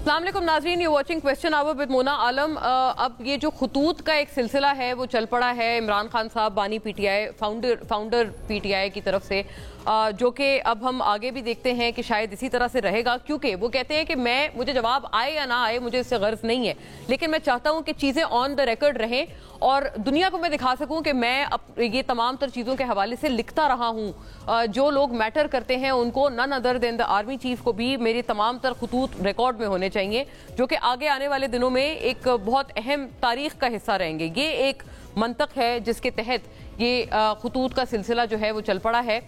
अस्सलाम वालेकुम नाज़रीन, ये watching question hour with Mona Alam. अब ये जो खतूत का एक सिलसिला है वो चल पड़ा है इमरान खान साहब बानी पीटीआई फाउंडर पीटीआई की तरफ से, जो कि अब हम आगे भी देखते हैं कि शायद इसी तरह से रहेगा, क्योंकि वो कहते हैं कि मुझे जवाब आए या ना आए मुझे इससे गर्ज नहीं है, लेकिन मैं चाहता हूं कि चीज़ें ऑन द रिकॉर्ड रहें और दुनिया को मैं दिखा सकूं कि मैं ये तमाम तर चीज़ों के हवाले से लिखता रहा हूं। जो लोग मैटर करते हैं उनको none other than the army chief को भी मेरी तमाम तर खतूत रिकॉर्ड में होने चाहिए, जो कि आगे आने वाले दिनों में एक बहुत अहम तारीख का हिस्सा रहेंगे। ये एक मंतक है जिसके तहत ये खतूत का सिलसिला जो है वो चल पड़ा है।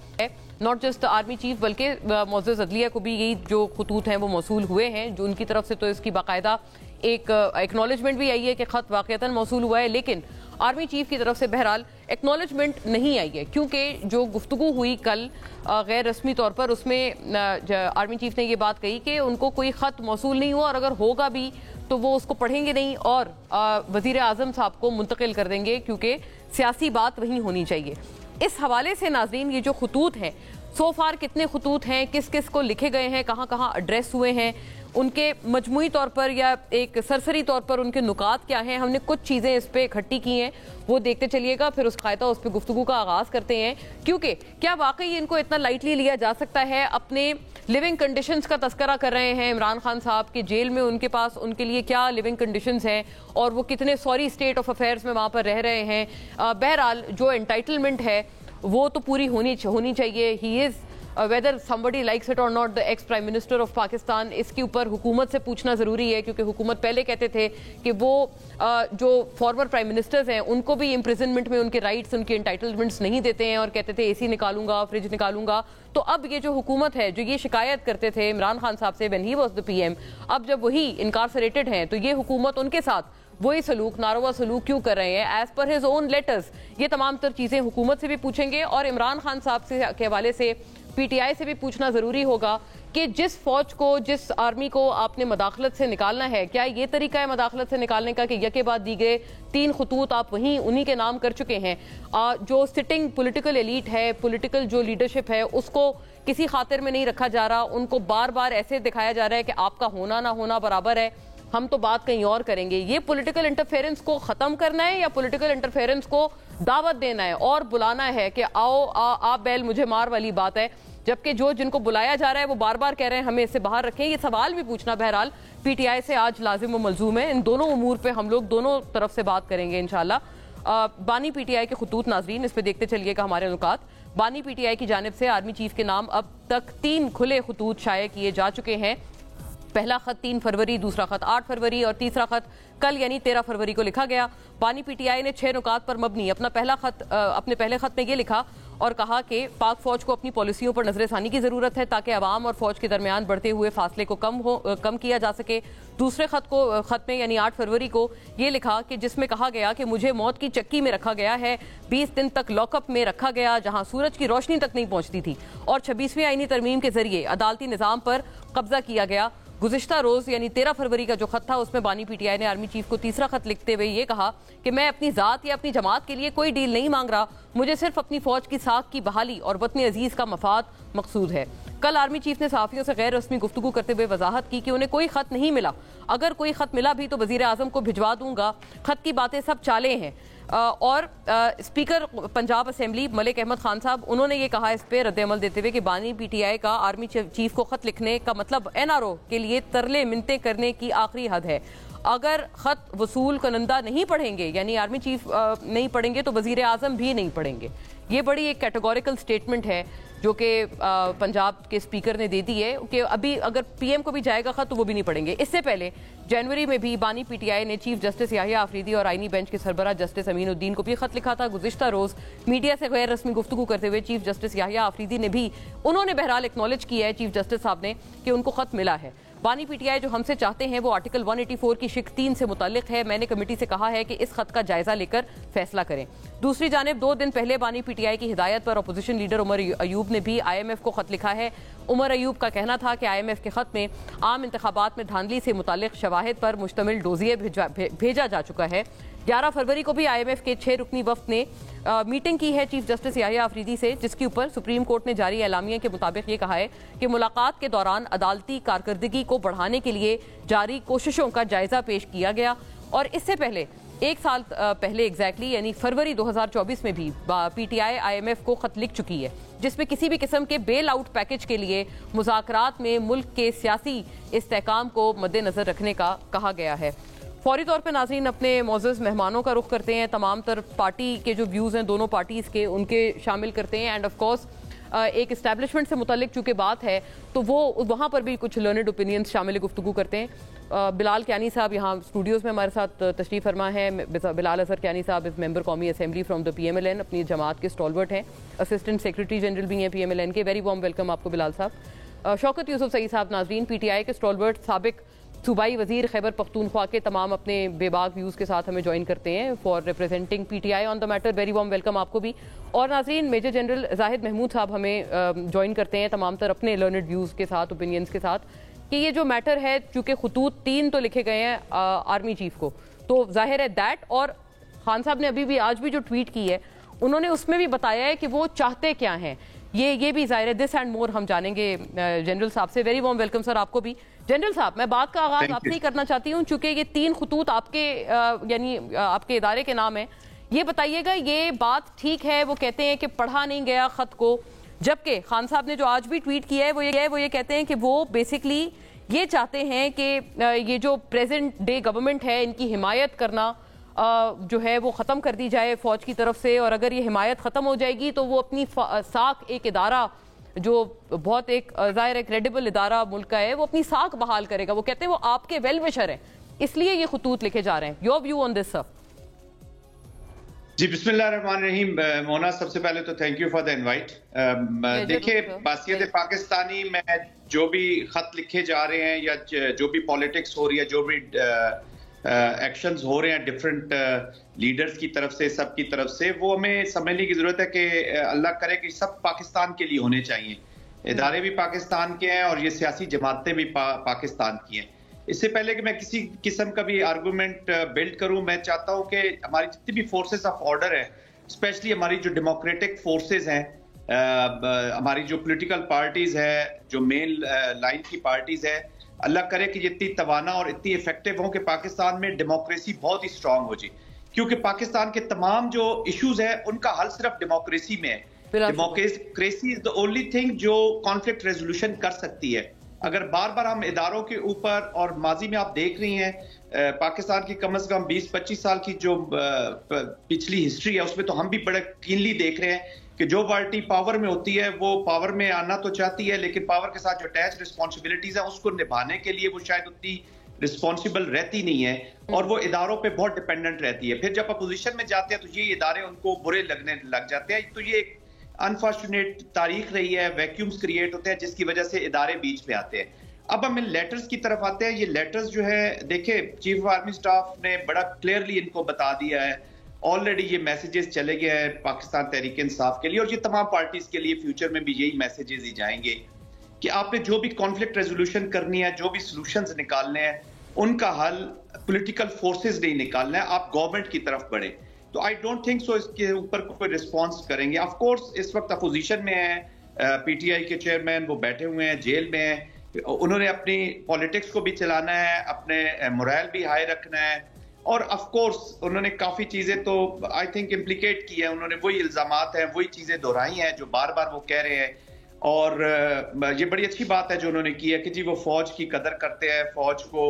नॉट जस्ट आर्मी चीफ बल्कि मुअज़्ज़ज़ अदलिया को भी यही जो खतूत हैं वो मौसूल हुए हैं, जो उनकी तरफ से तो इसकी बाकायदा एक एक्नॉलेजमेंट भी आई है कि ख़त वाक़तन मौसूल हुआ है, लेकिन आर्मी चीफ की तरफ से बहरहाल एक्नॉलेजमेंट नहीं आई है, क्योंकि जो गुफ्तगू हुई कल गैर रस्मी तौर पर उसमें आर्मी चीफ ने ये बात कही कि उनको कोई ख़त मौसूल नहीं हुआ और अगर होगा भी तो वो उसको पढ़ेंगे नहीं और वज़ीर आज़म साहब को मुंतकिल कर देंगे, क्योंकि सियासी बात वहीं होनी चाहिए। इस हवाले से नाज़रीन ये जो खतूत हैं, सो फार कितने खतूत हैं, किस किस को लिखे गए हैं, कहाँ कहाँ एड्रेस हुए हैं, उनके मजमूई तौर पर या एक सरसरी तौर पर उनके नुकात क्या हैं, हमने कुछ चीज़ें इस पर इकट्ठी की हैं, वो देखते चलिएगा। फिर उस पर गुफ्तगू का आगाज़ करते हैं, क्योंकि क्या वाकई इनको इतना लाइटली लिया जा सकता है। अपने लिविंग कंडीशंस का तस्करा कर रहे हैं इमरान खान साहब के जेल में, उनके पास उनके लिए क्या लिविंग कंडीशंस हैं और वो कितने सॉरी स्टेट ऑफ अफेयर्स में वहाँ पर रह रहे हैं। बहरहाल जो एंटाइटलमेंट है वो तो पूरी होनी चाहिए। He is whether somebody likes it और not the ex prime minister of Pakistan. इसके ऊपर हुकूमत से पूछना ज़रूरी है, क्योंकि हुकूमत पहले कहते थे कि वो जो फॉर्मर प्राइम मिनिस्टर्स हैं उनको भी इम्प्रिजनमेंट में उनके राइट्स उनके एंटाइटलमेंट्स नहीं देते हैं और कहते थे एसी निकालूंगा, फ्रिज निकालूंगा। तो अब ये जो हुकूमत है जो ये शिकायत करते थे इमरान खान साहब से when he was the PM, अब जब वही इनकारसरेटेड हैं तो ये हुकूमत उनके साथ वही सलूक, नारवा सलूक क्यों कर रहे हैं as per his own letters. ये तमाम तर चीज़ें हुकूमत से भी पूछेंगे और इमरान खान साहब से के हवाले से पीटीआई से भी पूछना ज़रूरी होगा कि जिस फौज को, जिस आर्मी को आपने मदाखलत से निकालना है, क्या ये तरीका है मदाखलत से निकालने का कि यके बाद दी गए 3 खतूत आप उन्हीं के नाम कर चुके हैं। जो सिटिंग पॉलिटिकल एलीट है, पॉलिटिकल जो लीडरशिप है, उसको किसी खातिर में नहीं रखा जा रहा, उनको बार बार ऐसे दिखाया जा रहा है कि आपका होना ना होना बराबर है, हम तो बात कहीं और करेंगे। ये पॉलिटिकल इंटरफेरेंस को ख़त्म करना है या पॉलिटिकल इंटरफेरेंस को दावत देना है और बुलाना है कि आओ आप बैल मुझे मार वाली बात है, जबकि जिनको बुलाया जा रहा है वो बार बार कह रहे हैं हमें इससे बाहर रखें। ये सवाल भी पूछना बहरहाल पीटीआई से आज लाजिम व मलजूम है। इन दोनों उमूर पे हम लोग दोनों तरफ से बात करेंगे इंशाल्लाह। बानी पीटीआई के खतूत नाजरीन, इस पे देखते चलिएगा हमारे नुकात। बानी पीटीआई की जानिब से आर्मी चीफ के नाम अब तक 3 खुले खतूत शाये किए जा चुके हैं। पहला खत 3 फरवरी, दूसरा खत 8 फरवरी और तीसरा खत कल यानी 13 फरवरी को लिखा गया। बानी पीटीआई ने 6 नुकात पर मबनी अपने पहले खत में ये लिखा और कहा कि पाक फौज को अपनी पॉलिसियों पर नजरसानी की जरूरत है ताकि अवाम और फौज के दरमियान बढ़ते हुए फासले को कम किया जा सके। दूसरे खत में यानी 8 फरवरी को ये लिखा कि जिसमें कहा गया कि मुझे मौत की चक्की में रखा गया है, 20 दिन तक लॉकअप में रखा गया जहां सूरज की रोशनी तक नहीं पहुंचती थी और 26वीं आईनी तरमीम के जरिए अदालती निज़ाम पर कब्जा किया गया। गुज़िश्ता रोज़ यानी 13 फरवरी का जो खत था उसमें बानी पीटीआई ने आर्मी चीफ को तीसरा खत लिखते हुए ये कहा कि मैं अपनी ज़ात या अपनी जमात के लिए कोई डील नहीं मांग रहा, मुझे सिर्फ अपनी फौज की साख की बहाली और वतन अजीज़ का मफाद मकसूद है। कल आर्मी चीफ ने सहाफ़ियों से गैर रस्मी गुफ्तगू करते हुए वजाहत की कि उन्हें कोई खत नहीं मिला, अगर कोई खत मिला भी तो वज़ीर आज़म को भिजवा दूंगा, खत की बातें सब चालें हैं। और स्पीकर पंजाब असेंबली मलिक अहमद खान साहब, उन्होंने ये कहा इस पर रद्द-ए-अमल देते हुए कि बानी पीटीआई का आर्मी चीफ को खत लिखने का मतलब एनआरओ के लिए तरले मिन्नतें करने की आखिरी हद है। अगर खत वसूल कनंदा नहीं पढ़ेंगे यानी आर्मी चीफ नहीं पढ़ेंगे तो वजीर आजम भी नहीं पढ़ेंगे। ये बड़ी एक कैटेगोरिकल स्टेटमेंट है जो कि पंजाब के स्पीकर ने दे दी है कि अभी अगर पीएम को भी जाएगा खत तो वो भी नहीं पढ़ेंगे। इससे पहले जनवरी में भी बानी पीटीआई ने चीफ जस्टिस याहिया आफरीदी और आईनी बेंच के सरबराह जस्टिस अमीनुद्दीन को भी खत लिखा था। गुज़िश्ता रोज मीडिया से गैर रस्मी गुफ्तगू करते हुए चीफ जस्टिस याहिया आफरीदी ने भी उन्होंने बहरहाल एक्नॉलेज किया है चीफ जस्टिस साहब ने कि उनको खत मिला है। बानी पीटीआई जो हमसे चाहते हैं वो आर्टिकल 184 की शिक 3 से मुताल्लिक है। मैंने कमेटी से कहा है कि इस खत का जायजा लेकर फैसला करें। दूसरी जानिब 2 दिन पहले बानी पीटीआई की हिदायत पर अपोजिशन लीडर उमर अयूब ने भी IMF को खत लिखा है। उमर अयूब का कहना था कि IMF के खत में आम इंतखाबात में धांधली से मुताल्लिक शवाहिद पर मुश्तमिल डोजिए भेजा जा चुका है। 11 फरवरी को भी IMF के 6 रुकनी वफ्द ने मीटिंग की है चीफ जस्टिस याहिया अफरीदी से, जिसके ऊपर सुप्रीम कोर्ट ने जारी एलामिया के मुताबिक ये कहा है कि मुलाकात के दौरान अदालती कारकर्दगी को बढ़ाने के लिए जारी कोशिशों का जायजा पेश किया गया। और इससे पहले एक साल पहले एग्जैक्टली यानी फरवरी 2024 में भी पीटीआई आईएमएफ को खत लिख चुकी है, जिसमें किसी भी किस्म के बेल आउट पैकेज के लिए मुज़ाकरात में मुल्क के सियासी इस्तेहकाम को मद्देनजर रखने का कहा गया है। फौरी तौर पर नाज़रीन अपने मोअज़्ज़ज़ मेहमानों का रुख करते हैं, तमाम तर पार्टी के जो व्यूज़ हैं दोनों पार्टीज़ के उनके शामिल करते हैं। एंड ऑफ कोर्स एक इस्टेब्लिशमेंट से मुतल्लिक चूँकि बात है तो वो वहाँ पर भी कुछ लर्नड ओपिनियंस शामिल गुफ्तगू करते हैं। बिलाल कियानी साहब यहाँ स्टूडियोज़ में हमारे साथ तशरीफ़ फरमा है। बिलाल अज़हर कियानी साहब इस मेंबर कौमी असेंबली फ्राम द PMLN, अपनी जमात के स्टॉलवर्ट हैं, असिस्टेंट सेक्रेटरी जनरल भी हैं PMLN के। वेरी वार्म वेलकम आपको बिलाल साहब। शौकत यूसुफ सईद साहब नाज़रीन PTI के स्टॉलवर्ट, साबिक सूबाई वजीर खैबर पख्तूनख्वा के, तमाम अपने बेबाक व्यूज़ के साथ हमें ज्वाइन करते हैं for representing PTI on the matter. Very warm welcome आपको भी। और नाज़रीन मेजर जनरल जाहिद महमूद साहब हमें ज्वाइन करते हैं तमाम तर अपने लर्नड व्यूज़ के साथ, ओपिनियंस के साथ, कि ये जो मैटर है चूँकि खतूत 3 तो लिखे गए हैं आर्मी चीफ को, तो जाहिर है दैट, और खान साहब ने अभी भी आज भी जो ट्वीट की है उन्होंने उसमें भी बताया है कि वो चाहते क्या हैं, ये भी जाहिर है। दिस एंड मोर हम जानेंगे जनरल साहब से। वेरी वार्म वेलकम सर आपको भी। जनरल साहब मैं बात का आगाज आपसे ही करना चाहती हूँ, चूंकि ये 3 खतूत आपके यानी आपके इदारे के नाम है। ये बताइएगा ये बात ठीक है, वो कहते हैं कि पढ़ा नहीं गया खत को, जबकि खान साहब ने जो आज भी ट्वीट किया है वो ये कहते हैं कि वो बेसिकली ये चाहते हैं कि ये जो प्रेजेंट डे गवर्नमेंट है इनकी हिमायत करना जो है वो ख़त्म कर दी जाए फ़ौज की तरफ से, और अगर ये हिमायत ख़त्म हो जाएगी तो वो अपनी साख एक इदारा जो बहुत एक ज़ाहिर है क्रेडिबल इदारा मुल्क का है वो अपनी साख बहाल करेगा। वो कहते हैं वो आपके वेल विशर हैं, इसलिए ये खतूत लिखे जा रहे हैं। Your view on this sir? जी बिस्मिल्लाहिर्रहमानिर्रहीम। मोना, सबसे पहले तो thank you for the invite. देखिए बासियत पाकिस्तानी में जो भी खत लिखे जा रहे हैं या जो भी पॉलिटिक्स हो रही है, जो भी एक्शंस हो रहे हैं डिफरेंट लीडर्स की तरफ से, सब की तरफ से, वो हमें समझने की जरूरत है कि अल्लाह करे कि सब पाकिस्तान के लिए होने चाहिए। इदारे भी पाकिस्तान के हैं और ये सियासी जमातें भी पाकिस्तान की हैं। इससे पहले कि मैं किसी किस्म का भी आर्गूमेंट बिल्ड करूं, मैं चाहता हूं कि हमारी जितनी भी फोर्सेस ऑफ ऑर्डर है, स्पेशली हमारी जो डेमोक्रेटिक फोर्सेस हैं, हमारी जो पॉलिटिकल पार्टीज है, जो मेन लाइन की पार्टीज है, अल्लाह करे कि इतनी तवाना और इतनी इफेक्टिव हो कि पाकिस्तान में डेमोक्रेसी बहुत ही स्ट्रांग हो जाए, क्योंकि पाकिस्तान के तमाम जो इश्यूज है उनका हल सिर्फ डेमोक्रेसी में है। Democracy is the only thing जो कॉन्फ्लिक्ट रेजोल्यूशन कर सकती है। अगर बार बार हम इदारों के ऊपर, और माजी में आप देख रही हैं पाकिस्तान की कम से कम 20-25 साल की जो पिछली हिस्ट्री है उसमें तो हम भी बड़े कीनली देख रहे हैं कि जो पार्टी पावर में होती है वो पावर में आना तो चाहती है, लेकिन पावर के साथ जो अटैच रिस्पॉन्सिबिलिटीज है उसको निभाने के लिए वो शायद उतनी रिस्पॉन्सिबल रहती नहीं है और वो इदारों पे बहुत डिपेंडेंट रहती है। फिर जब अपोजिशन में जाते हैं तो ये इदारे उनको बुरे लगने लग जाते हैं। तो ये एक अनफॉर्चुनेट तारीख रही है, वैक्यूम्स क्रिएट होते हैं जिसकी वजह से इदारे बीच में आते हैं। अब हम इन लेटर्स की तरफ आते हैं। ये लेटर्स जो है, देखिए चीफ ऑफ आर्मी स्टाफ ने बड़ा क्लियरली इनको बता दिया है, ऑलरेडी ये मैसेजेस चले गए हैं पाकिस्तान तहरीक इंसाफ के लिए, और ये तमाम पार्टीज के लिए फ्यूचर में भी यही मैसेजेस ही जाएंगे कि आपने जो भी कॉन्फ्लिक्ट रेजोल्यूशन करनी है, जो भी सॉल्यूशंस निकालने हैं, उनका हल पॉलिटिकल फोर्सेस नहीं निकालना है, आप गवर्नमेंट की तरफ बढ़े। तो आई डोंट थिंक सो इसके ऊपर कोई रिस्पॉन्स करेंगे। ऑफ कोर्स इस वक्त अपोजिशन में है, पीटीआई के चेयरमैन वो बैठे हुए हैं, जेल में हैं, उन्होंने अपनी पॉलिटिक्स को भी चलाना है, अपने मोरल भी हाई रखना है, और ऑफ कोर्स उन्होंने काफी चीजें तो आई थिंक इम्प्लीकेट की है, उन्होंने वही इल्जामात हैं, वही चीजें दोहराई हैं जो बार बार वो कह रहे हैं। और ये बड़ी अच्छी बात है जो उन्होंने की है कि जी वो फौज की कदर करते हैं, फौज को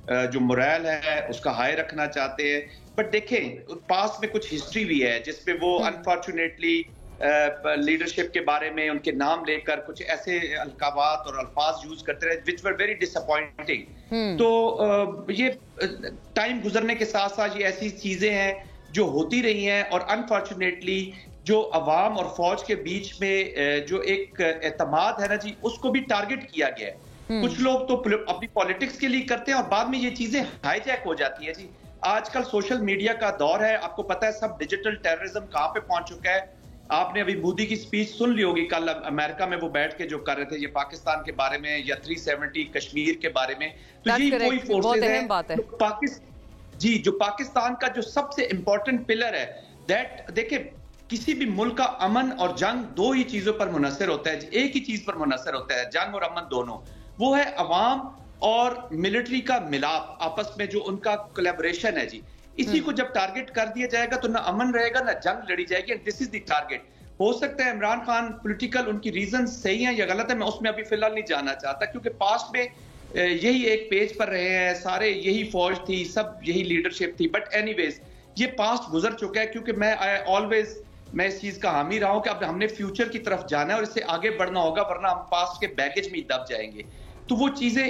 जो मोरल है उसका हाई रखना चाहते हैं। बट देखें पास में कुछ हिस्ट्री भी है जिसपे वो अनफॉर्चुनेटली लीडरशिप के बारे में उनके नाम लेकर कुछ ऐसे अलकाबात और अल्फाज यूज करते रहे विच वर वेरी डिसअपॉइंटिंग। तो ये टाइम गुजरने के साथ साथ ये ऐसी चीजें हैं जो होती रही हैं, और अनफॉर्चुनेटली जो अवाम और फौज के बीच में जो एक एतमाद है ना जी, उसको भी टारगेट किया गया है। कुछ लोग तो अपनी पॉलिटिक्स के लिए करते हैं और बाद में ये चीजें हाईजैक हो जाती है जी। आजकल सोशल मीडिया का दौर है, आपको पता है सब डिजिटल टेररिज्म कहां पे पहुंच चुका है। आपने अभी मोदी की स्पीच सुन ली होगी, कल अमेरिका में वो बैठ के जो कर रहे थे ये पाकिस्तान के बारे में या 370 कश्मीर के बारे में। तो ये कोई फोर्सेज है जो पाकिस्तान का जो सबसे इंपॉर्टेंट पिलर है, दैट देखिए کسی بھی ملک کا امن اور جنگ دو ہی چیزوں پر منحصر ہوتا ہے، ایک ہی چیز پر منحصر ہوتا ہے، جنگ اور امن دونوں، وہ ہے عوام اور ملٹری کا ملاپ، آپس میں جو ان کا کولیبریشن ہے جی، اسی کو جب ٹارگٹ کر دیا جائے گا تو نہ امن رہے گا نہ جنگ لڑی جائے گی. دس از دی ٹارگٹ. ہو سکتا ہے عمران خان پولیٹیکل ان کی ریزن صحیح ہیں یا غلط ہے، میں اس میں ابھی فی الحال نہیں جانا چاہتا، کیونکہ پاسٹ میں یہی ایک پیج پر رہے ہیں، سارے یہی فوج تھی، سب یہی لیڈرشپ تھی. بٹ اینی ویز یہ پاسٹ گزر چکا ہے، کیونکہ میں اس چیز کا حامی رہا ہوں کہ اب ہم نے فیوچر کی طرف جانا ہے اور اس سے آگے بڑھنا ہوگا، ورنہ ہم پاسٹ کے بیگیج میں دب جائیں گے. تو وہ چیزیں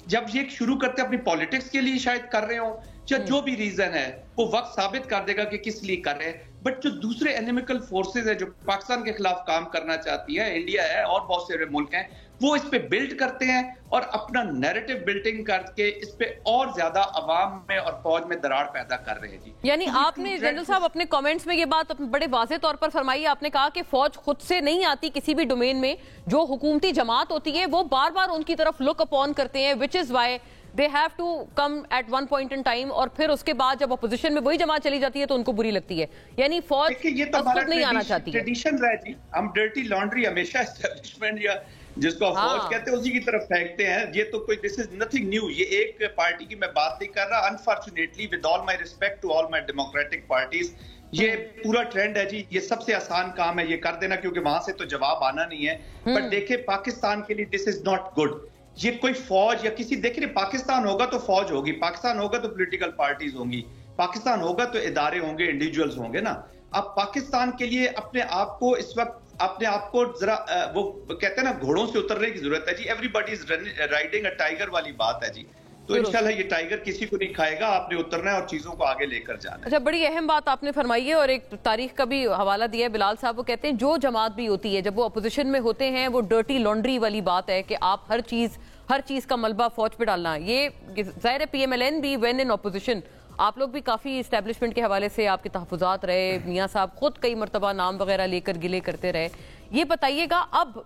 جب یہ شروع کرتے اپنی پالیٹکس کے لیے شاید کر رہے ہوں یا جو بھی ریزن ہے وہ وقت ثابت کر دے گا کہ کس لیے کر رہے ہیں. بٹ جو دوسرے اینیمیکل فورسز ہیں جو پاکستان کے خلاف کام کرنا چاہتی ہیں، انڈیا ہے اور بہت سے ملک ہیں، وہ اس پہ بلڈ کرتے ہیں اور اپنا نیریٹو بلڈنگ کر کے اس پہ اور زیادہ عوام میں اور فوج میں دراڑ پیدا کر رہے ہیں جی. یعنی آپ نے جنرل صاحب اپنے کامنٹس میں یہ بات بڑے واضح طور پر فرمائی. آپ نے کہا کہ فوج خود سے نہیں آتی کسی بھی ڈومین میں، جو حکومتی جماعت ہوتی ہے وہ بار بار ان کی طرف لک اپون کرتے ہیں، which is why they have to come at one point in time، اور پھر اس کے بعد جب اپوزیشن میں وہی جماعت چلی جاتی ہے تو ان کو بری لگتی ہے. یعنی فوج خود نہیں آنا چاہتی ہے. ٹریڈیشن رہا جی، ہم ڈرٹی لانڈری ہمیشہ اسٹیبلشمنٹ یا جس کو فوج کہتے ہیں اسی کی طرف پھینکتے ہیں. یہ تو کوئی دس از نتھنگ نیو. یہ ایک پارٹی کی میں بات نہیں کر رہا. Unfortunately with all my respect to all my democratic parties, یہ پورا ٹرینڈ ہے جی. یہ سب سے آسان کام ہے یہ کر دینا، کیونکہ وہاں سے تو جواب آنا نہیں ہے. بٹ دیکھیں پاکستان کے لیے دس از ناٹ گڈ. یہ کوئی فوج یا کسی دیکھیں پاکستان ہوگا تو فوج ہوگی، پاکستان ہوگا تو پولیٹیکل پارٹیز ہوں گی، پاکستان ہوگا تو ادارے ہوں گے، انڈیویجولز ہوں گے نا. اب پاکستان کے لیے اپنے آپ کو اس وقت اپنے آپ کو ذرا وہ کہتے ہیں نا گھوڑوں سے اترنے کی ضرورت ہے جی. Everybody is riding a tiger والی بات ہے جی. تو انشاءاللہ یہ ٹائیگر کسی کو نہیں کھائے گا، آپ نے اترنا ہے اور چیزوں کو آگے لے کر جانا ہے. اچھا، بڑی اہم بات آپ نے فرمائی ہے اور ایک تاریخ کا بھی حوالہ دیا ہے بلال صاحب. وہ کہتے ہیں جو جماعت بھی ہوتی ہے جب وہ اپوزیشن میں ہوتے ہیں وہ ڈرٹی لانڈری والی بات ہے کہ آپ ہر چیز کا ملبہ فوج پہ ڈالنا. یہ ظاہر ہے پی ایم ایل این بھی وین ان اپوزیشن، آپ لوگ بھی کافی اسٹیبلشمنٹ کے حوالے سے آپ کے تحفظات رہے، میاں صاحب خود کئی مرتبہ نام وغیرہ لے کر گلے کرتے رہے. یہ بتائیے گا اب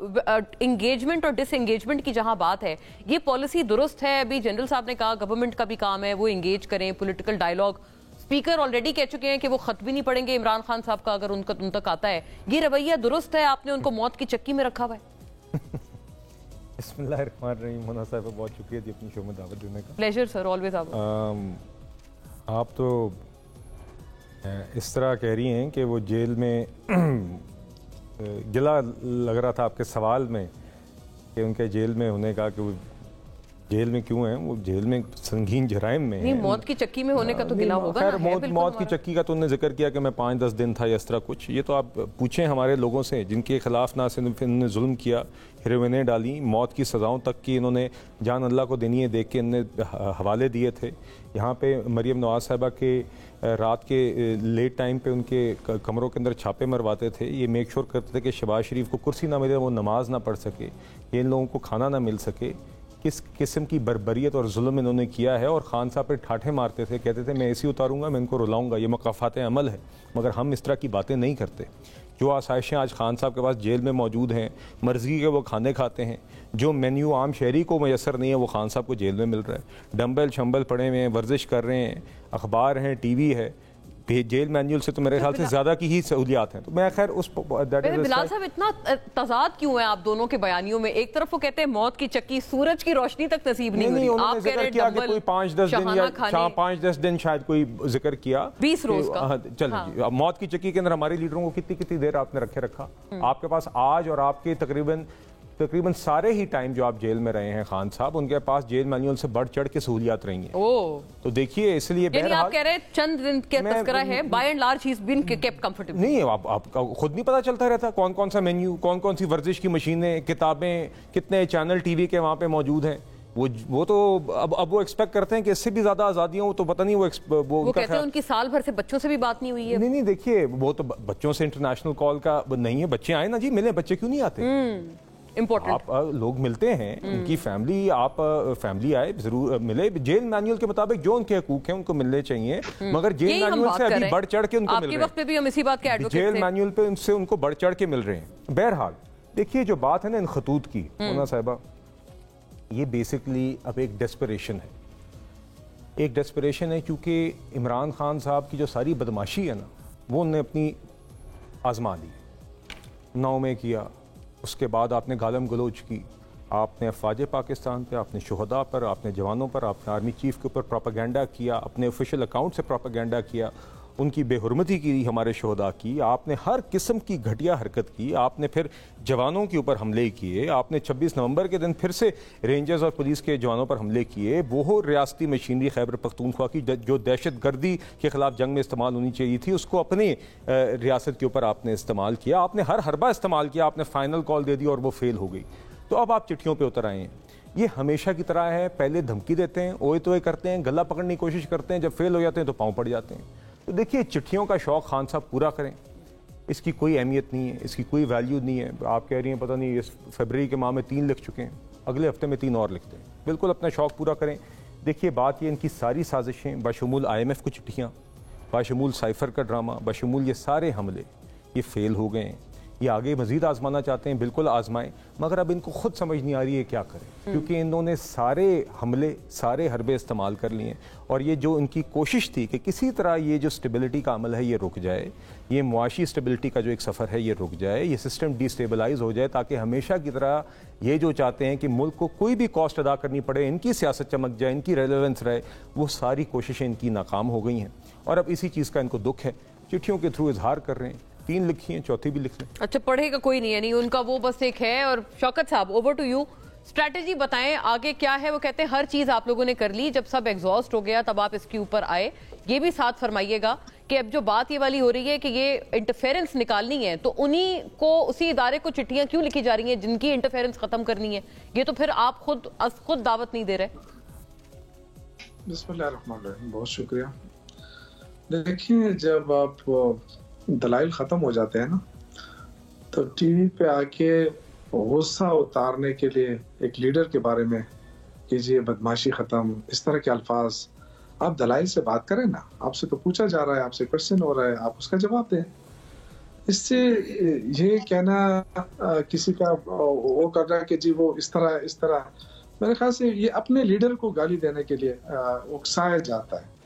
انگیجمنٹ اور ڈس انگیجمنٹ کی جہاں بات ہے، یہ پالیسی درست ہے؟ ابھی جنرل صاحب نے کہا گورنمنٹ کا بھی کام ہے وہ انگیج کریں، پولیٹیکل ڈائیلاگ. اسپیکر آلریڈی کہہ چکے ہیں کہ وہ خط بھی نہیں پڑھیں گے عمران خان صاحب کا اگر ان تک آتا ہے. یہ رویہ درست ہے؟ آپ نے ان کو موت کی چکی میں رکھا ہوا ہے. بسم اللہ الرحمن الرحیم. مونا صاحب بہت شکریہ جی اپنی شو میں دعوت دینے کا. پلیزر سر، آلویز. آپ تو اس طرح کہہ رہی ہیں کہ وہ جیل میں گلا لگ رہا تھا آپ کے سوال میں کہ ان کے جیل میں ہونے کا، کہ وہ جیل میں کیوں ہیں. وہ جیل میں سنگین جرائم میں ہیں. موت کی چکی میں ہونے کا تو گلا ہوگا. خیر موت کی چکی کا تو انہوں نے ذکر کیا کہ میں 5-10 دن تھا یا اس طرح کچھ. یہ تو آپ پوچھیں ہمارے لوگوں سے جن کے خلاف نہ صرف انہوں نے ظلم کیا، ہیروئنیں ڈالی، موت کی سزاؤں تک کی انہوں نے جان اللہ کو دینی ہے دیکھ کے انہوں نے حوالے دیے تھے. یہاں پہ مریم نواز صاحبہ کے رات کے لیٹ ٹائم پہ ان کے کمروں کے اندر چھاپے مرواتے تھے. یہ میک شور کرتے تھے کہ شہباز شریف کو کرسی نہ ملے، وہ نماز نہ پڑھ سکے، ان لوگوں کو کھانا نہ مل سکے. کس قسم کی بربریت اور ظلم انہوں نے کیا ہے. اور خان صاحب پہ ٹھاٹھے مارتے تھے، کہتے تھے میں ایسی اتاروں گا، میں ان کو رلاؤں گا. یہ مقافات عمل ہے، مگر ہم اس طرح کی باتیں نہیں کرتے. جو آسائشیں آج خان صاحب کے پاس جیل میں موجود ہیں، مرضی کے وہ کھانے کھاتے ہیں، جو مینیو عام شہری کو میسر نہیں ہے وہ خان صاحب کو جیل میں مل رہا ہے. ڈمبل شمبل پڑے ہوئے ہیں، ورزش کر رہے ہیں، اخبار ہیں، ٹی وی ہے. جیل مینیول سے تو میرے خیال سے زیادہ کی ہی سہولیات ہیں. تو میں خیر اس بلال صاحب اتنا تضاد کیوں ہے آپ دونوں کے بیانیوں میں؟ ایک طرف وہ کہتے ہیں موت کی چکی سورج کی روشنی تک نصیب نہیں ہوئی، آپ کہہ رہے ہیں ڈبل 5-10 دن شاید کوئی ذکر کیا 20 روز کا. چلو موت کی چکی کے اندر ہمارے لیڈروں کو کتنی دیر آپ نے رکھا. آپ کے پاس آج اور آپ کے تقریباً سارے ہی ٹائم جو آپ جیل میں رہے ہیں خان صاحب، ان کے پاس جیل مینیول سے بڑھ چڑھ کے سہولیات رہی ہیں. تو دیکھیے اس لیے یعنی آپ کہہ رہے ہیں چند دن کے تذکرہ ہے، by and large he is been kept comfortable. نہیں، آپ کا خود نہیں پتا چلتا رہتا کون کون سا مینیو، کون کون سی ورزش کی مشینیں، کتابیں، کتنے چینل ٹی وی کے وہاں پہ موجود ہیں. وہ تو اب وہ ایکسپیکٹ کرتے ہیں کہ اس سے بھی زیادہ آزادیاں ہوں. تو پتہ نہیں وہ کہتے ہیں ان کی سال بھر سے بچوں سے بھی بات نہیں ہوئی ہے. نہیں دیکھیے وہ تو بچوں سے انٹرنیشنل کال کا نہیں ہے. بچے آئے نا جی ملیں، بچے کیوں نہیں آتے؟ آپ لوگ ملتے ہیں، ان کی فیملی، آپ فیملی آئے ضرور ملے. جیل مینیول کے مطابق جو ان کے حقوق ہیں ان کو ملنے چاہیے، مگر جیل مینیول سے ابھی بڑھ چڑھ کے ان کو مل رہے ہیں. جیل مینیول پہ ان سے ان کو بڑھ چڑھ کے مل رہے ہیں. بہرحال دیکھیے جو بات ہے نا ان خطوط کی مونا صاحبہ، یہ بیسکلی اب ایک ڈیسپریشن ہے. کیونکہ عمران خان صاحب کی جو ساری بدماشی ہے نا وہ انہوں نے اپنی आजमा ली, 9 में किया, उसके बाद आपने गालम गलोच की, आपने अफवाज पाकिस्तान पे, आपने शुहदा पर, आपने जवानों पर, आपने आर्मी चीफ के ऊपर प्रोपेगेंडा किया, अपने ऑफिशियल अकाउंट से प्रोपेगेंडा किया, उनकी बेहुरमती की हमारे शुहदा की, आपने हर किस्म की घटिया हरकत की, आपने फिर जवानों के ऊपर हमले किए, आपने 26 नवंबर के दिन फिर से रेंजर्स और पुलिस के जवानों पर हमले किए, वो रियासती मशीनरी खैबर पख्तूनख्वा की जो दहशत गर्दी के ख़िलाफ़ जंग में इस्तेमाल होनी चाहिए थी, उसको अपनी रियासत के ऊपर आपने इस्तेमाल किया, आपने हर हरबा इस्तेमाल किया, आपने फाइनल कॉल दे दी और वो फेल हो गई। तो अब आप चिट्ठियों पे उतर आए हैं। ये हमेशा की तरह है, पहले धमकी देते हैं, ओए तोए करते हैं, गला पकड़ने की कोशिश करते हैं, जब फेल हो जाते हैं तो पाँव पड़ जाते हैं। तो देखिए, चिट्ठियों का शौक़ खान साहब पूरा करें, इसकी कोई अहमियत नहीं है, इसकी कोई वैल्यू नहीं है। आप कह रही हैं पता नहीं इस फरवरी के माह में 3 लिख चुके हैं, अगले हफ्ते में 3 और लिखते हैं। बिल्कुल अपना शौक़ पूरा करें। देखिए, बात ये, इनकी सारी साजिशें, बशमूल IMF की चिट्ठियाँ, बशमूल साइफर का ड्रामा, बशमूल ये सारे हमले, ये फेल हो गए हैं। ये आगे मज़ीद आजमाना चाहते हैं, बिल्कुल आजमाएं, मगर अब इनको खुद समझ नहीं आ रही है क्या करें, क्योंकि इन्होंने सारे हमले, सारे हरबे इस्तेमाल कर लिए हैं। और ये जो इनकी कोशिश थी कि किसी तरह ये जो स्टेबिलिटी का अमल है ये रुक जाए, ये मुआशी स्टेबिलिटी का जो एक सफ़र है ये रुक जाए, ये सिस्टम डिस्टेबलाइज हो जाए, ताकि हमेशा की तरह ये जो चाहते हैं कि मुल्क को कोई भी कॉस्ट अदा करनी पड़े, इनकी सियासत चमक जाए, इनकी रेलेवेंस रहे, वो सारी कोशिशें इनकी नाकाम हो गई हैं। और अब इसी चीज़ का इनको दुख है, चिट्ठियों के थ्रू इजहार कर रहे हैं। 3 लिखी हैं, चौथी भी लिख लें। अच्छा, पढ़ेगा कोई नहीं है, नहीं उनका वो बस एक है। और शौकत साहब, ओवर टू यू, स्ट्रैटेजी बताएं आगे क्या है। वो कहते हैं हर चीज आप लोगों ने कर ली, जब सब एग्जॉस्ट हो गया तब आप इसके ऊपर आए। ये भी साथ फरमाइएगा कि अब जो बात ये वाली हो रही है कि ये इंटरफेरेंस निकालनी है, तो उन्हीं को, उसी इदारे को चिट्ठियां क्यों लिखी जा रही हैं जिनकी इंटरफेरेंस खत्म करनी है? ये तो फिर आप खुद दावत नहीं दे रहे। बिस्मिल्लाहिर्रहमानिर्रहीम, बहुत शुक्रिया। देखिए, जब आप दलाइल खत्म हो जाते हैं ना, तो टीवी पे आके गुस्सा उतारने के लिए एक लीडर के बारे में कीजिए बदमाशी खत्म, इस तरह के अल्फाज, आप दलाइल से बात करें ना। आपसे तो पूछा जा रहा है, आपसे क्वेश्चन हो रहा है, आप उसका जवाब दें। इससे ये कहना किसी का वो कर रहा है कि जी वो इस तरह, मेरे ख्याल से ये अपने लीडर को गाली देने के लिए उकसाया जाता है।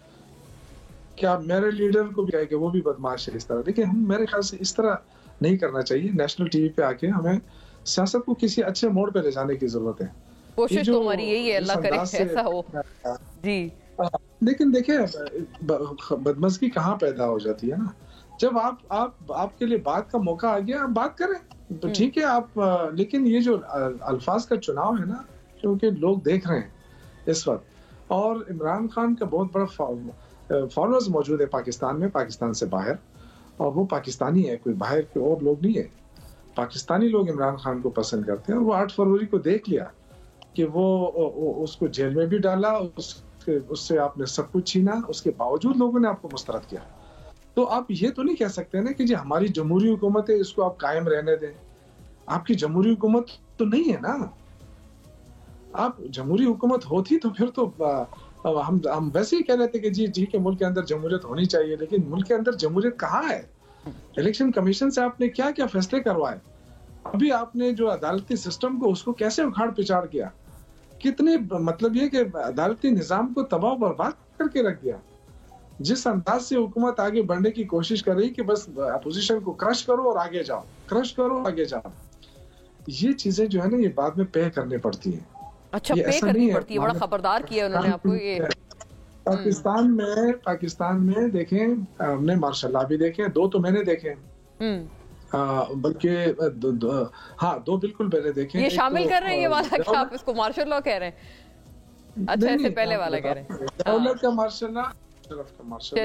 क्या मेरे लीडर को भी कहे कि वो भी बदमाश है इस तरह? देखिए, हम, मेरे ख्याल से इस तरह नहीं करना चाहिए। नेशनल टीवी पे आके हमें सियासत को किसी अच्छे मोड़ पे ले जाने की जरूरत है। कोशिश तो हमारी यही है, अल्लाह करे ऐसा हो जी। लेकिन देखिए, बदमज़गी कहाँ पैदा हो जाती है ना, जब आपके लिए बात का मौका आ गया, आप बात करें तो ठीक है आप, लेकिन ये जो अल्फाज का चुनाव है ना, क्योंकि लोग देख रहे हैं इस वक्त, और इमरान खान का बहुत बड़ा फॉलोअर्स मौजूद है पाकिस्तान में, पाकिस्तान से बाहर, और वो पाकिस्तानी है, कोई बाहर के और लोग नहीं है। पाकिस्तानी लोग इमरान खान को पसंद करते हैं, और वो 8 फरवरी को देख लिया कि वो उसको जेल में भी डाला, उससे आपने सब कुछ छीना, उसके बावजूद लोगों ने आपको मुस्तरद किया। तो आप ये तो नहीं कह सकते ना कि जी हमारी जमहूरी हुकूमत है, इसको आप कायम रहने दें। आपकी जमहूरी हुकूमत तो नहीं है ना। आप जमहूरी हुकूमत होती तो फिर तो हम वैसे ही कह रहे थे कि जी के मुल्क के अंदर जमहूरियत होनी चाहिए, लेकिन मुल्क के अंदर जमहूरियत कहाँ है? इलेक्शन कमीशन से आपने क्या क्या फैसले करवाए? अभी आपने जो अदालती सिस्टम को, उसको कैसे उखाड़ पिछाड़ किया, कितने, मतलब ये कि अदालती निजाम को तबाह बर्बाद करके रख दिया। जिस अंदाज से हुकूमत आगे बढ़ने की कोशिश कर रही कि बस अपोजिशन को क्रश करो और आगे जाओ, क्रश करो आगे जाओ, ये चीजें जो है ना, ये बाद में पे करनी पड़ती है। अच्छा, पे करनी पड़ती है, बड़ा खबरदार किया उन्होंने आपको। ये पाकिस्तान में देखें, हमने मार्शल लॉ भी देखे, 2 तो मैंने देखे, बल्कि 2 बिल्कुल मैंने देखे। ये शामिल कर रहे हैं ये वाला कि आप इसको मार्शल लॉ कह रहे हैं? अच्छा, इससे पहले वाला कह रहे हैं। का martial law,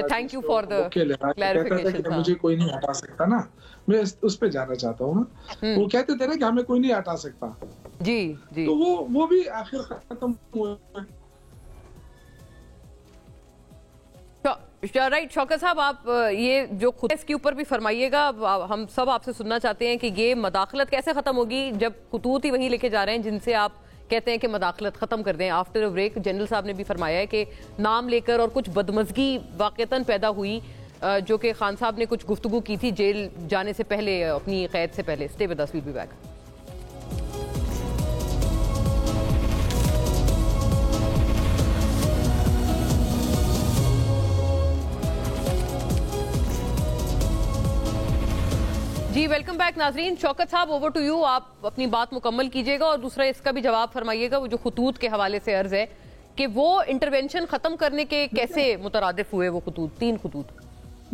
thank you for the clarification. मुझे कोई नहीं हटा सकता ना, मैं उस पे जाना चाहता हूँ ना। वो कहते थे ना कि हमें कोई नहीं हटा सकता, जी जी, तो वो भी आखिर खत्म हुआ। राइट, शौकत साहब, आप ये जो खुद इसके ऊपर भी फरमाइएगा। हम सब आपसे सुनना चाहते हैं कि ये मदाखलत कैसे खत्म होगी, जब खतूत ही वही लेके जा रहे हैं जिनसे आप कहते हैं कि मदाखलत खत्म कर दें। आफ्टर अ ब्रेक जनरल साहब ने भी फरमाया है कि नाम लेकर और कुछ बदमज़गी वाक़तन पैदा हुई, जो कि खान साहब ने कुछ गुफ्तगू की थी जेल जाने से पहले, अपनी कैद से पहले। Stay with us, we will be back. Welcome back नाजरीन। शौकत साहब, ओवर टू यू, आप अपनी बात मुकम्मल कीजिएगा और दूसरा इसका भी जवाब फरमाइएगा। वो जो खतूत के हवाले से अर्ज है कि वो इंटरवेंशन खत्म करने के कैसे मुतरादिफ हुए वो खतूत, 3 खतूत?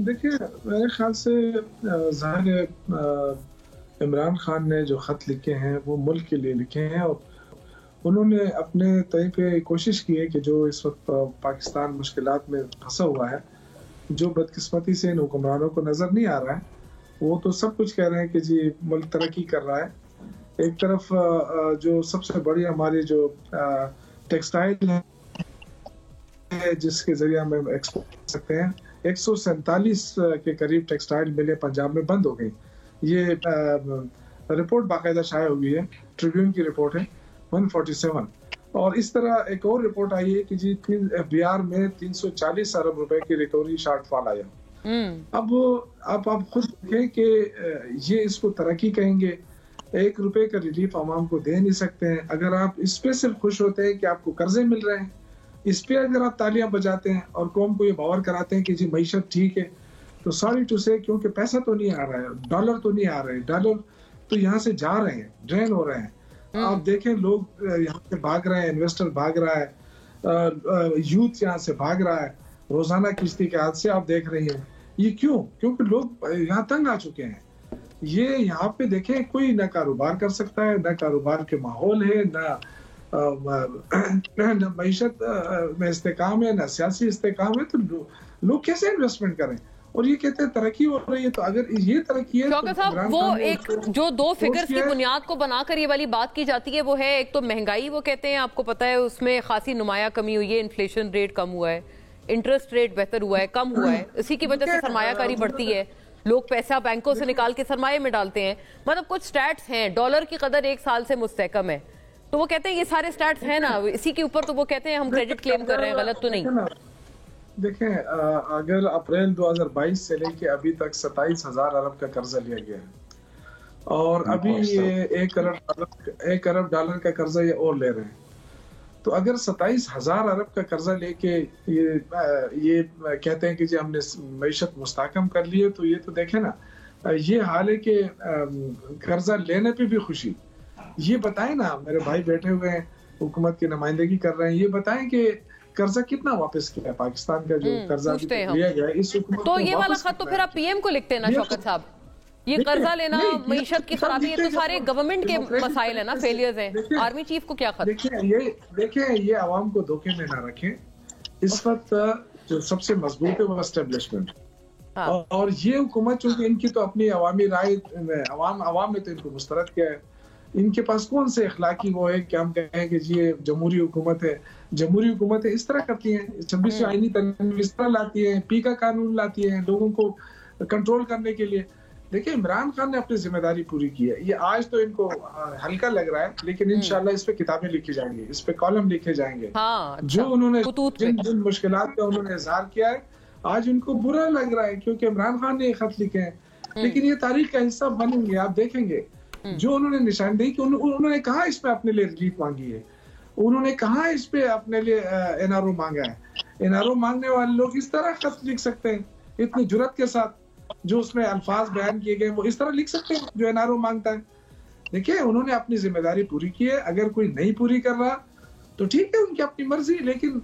देखिए, मेरे ख्याल से ज़ाहिर इमरान खान ने जो ख़त लिखे हैं वो मुल्क के लिए लिखे हैं और उन्होंने अपने तय पे कोशिश की है कि जो इस वक्त पाकिस्तान मुश्किलात में फंसा हुआ है, जो बदकिस्मती से इन हुक्मरानों को नज़र नहीं आ रहा है, वो तो सब कुछ कह रहे हैं कि जी मुल्क तरक्की कर रहा है। एक तरफ जो सबसे बड़ी हमारी जो टेक्सटाइल है जिसके जरिए हम एक्सपोर्ट कर सकते हैं, 147 के करीब टेक्सटाइल मिलें पंजाब में बंद हो गई। ये रिपोर्ट बाकायदा शाया हुई है, ट्रिब्यून की रिपोर्ट है, 147। और इस तरह एक और रिपोर्ट आई है कि जी बिहार में 340 अरब रुपए की रिकवरी शॉर्टफॉल आया। अब आप खुद देखें कि ये इसको तरक्की कहेंगे, 1 रुपए का रिलीफ आवाम को दे नहीं सकते हैं। अगर आप इस पे सिर्फ खुश होते हैं कि आपको कर्जे मिल रहे हैं, इस पे अगर आप तालियां बजाते हैं और कौम को ये बावर कराते हैं कि जी मईशत ठीक है, तो सॉरी टू से, क्योंकि पैसा तो नहीं आ रहा है, डॉलर तो नहीं आ रहे, डॉलर तो यहाँ से जा रहे हैं, ड्रेन हो रहे हैं। आप देखें, लोग यहाँ से भाग रहे हैं, इन्वेस्टर भाग रहा है, यूथ यहाँ से भाग रहा है, रोजाना किश्ती के हादसे आप देख रही हैं। ये क्यों? क्योंकि लोग यहाँ तंग आ चुके हैं। ये यहाँ पे देखें, कोई ना कारोबार कर सकता है, ना कारोबार के माहौल है, ना मईशत में इस्तेकाम है, ना सियासी इस्तेकाम है, तो लोग कैसे इन्वेस्टमेंट करें? और ये कहते हैं तरक्की हो रही है। तो अगर ये तरक्की है शौकत साहब, वो एक जो 2 फिगर्स की बुनियाद को बनाकर ये वाली बात की जाती है वो है, एक तो महंगाई, वो कहते हैं आपको पता है उसमें खासी नुमाया कमी हुई है, इन्फ्लेशन रेट कम हुआ है, इंटरेस्ट रेट बेहतर हुआ है, कम हुआ है, इसी की वजह से सरमायाकारी बढ़ती है, लोग पैसा बैंकों से निकाल के सरमाए में डालते हैं। मतलब कुछ स्टैट्स हैं, डॉलर की कदर 1 साल से मुस्तहकम है, तो वो कहते हैं ये सारे स्टैट्स हैं ना, इसी के ऊपर तो वो कहते हैं हम क्रेडिट क्लेम कर रहे हैं, गलत तो नहीं। देखें, अगर अप्रैल 2022 से लेके अभी तक 27,000 अरब का कर्जा लिया गया है और अभी ये 1 अरब डॉलर का कर्जा ये और ले रहे हैं, तो अगर 27,000 अरब का कर्जा लेके ये कहते हैं कि जी हमने मईशत मुस्तहकम कर ली है, तो ये तो देखें ना, ये हाल है कि कर्जा लेने पे भी खुशी। ये बताएं ना, मेरे भाई बैठे हुए हैं, हुकूमत की नुमाइंदगी कर रहे हैं, ये बताएं कि कर्जा कितना वापस किया पाकिस्तान का, जो कर्जा लिया गया इस हुकूमत तो ये वाला खत तो फिर आप पीएम को लिखते हैं ना शौकत साहब, ये कर्जा लेना, मईशत की खराबी, ये तो सारे गवर्नमेंट के मसाइल है ना, फेलियर्स हैं। आर्मी चीफ को क्या खत? देखिए ये आवाम को धोखे में ना रखें। इस वक्त जो सबसे मजबूत है वो एस्टेब्लिशमेंट, और ये हुकूमत चूंकि इनकी तो अपनी अवामी राय, अवाम ने तो इनको मुस्तरद किया है, इनके पास कौन से अखलाकी वो है कि हम कहें कि जी जमहूरी हुकूमत है। जमहूरी हुकूमतें इस तरह करती हैं, 26वीं आईनी तंजीम इस तरह लाती है, पी का कानून लाती है लोगों को कंट्रोल करने के लिए। देखिए, इमरान खान ने अपनी जिम्मेदारी पूरी की है। ये आज तो इनको हल्का लग रहा है, लेकिन इंशाल्लाह इस पे किताबें लिखी जाएंगी, इस पे कॉलम लिखे जाएंगे। जो उन्होंने जिन मुश्किलात का उन्होंने इजहार किया है, आज उनको बुरा लग रहा है क्योंकि इमरान खान ने ये खत लिखे हैं, लेकिन ये तारीख का हिस्सा बनेंगे। आप देखेंगे जो उन्होंने निशानदेही की, उन्होंने कहा इस पे अपने लिए रिलीफ मांगी है, उन्होंने कहा इस पे अपने लिए एनआरओ मांगा है। एनआरओ मांगने वाले लोग इस तरह खत लिख सकते हैं, इतनी जुर्रत के साथ, जो उसमें अल्फाज बयान किए गए वो इस तरह लिख सकते हैं जो एनआरओ मांगता है। देखिए, उन्होंने अपनी जिम्मेदारी पूरी की है। अगर कोई नहीं पूरी कर रहा तो ठीक है, उनकी अपनी मर्जी, लेकिन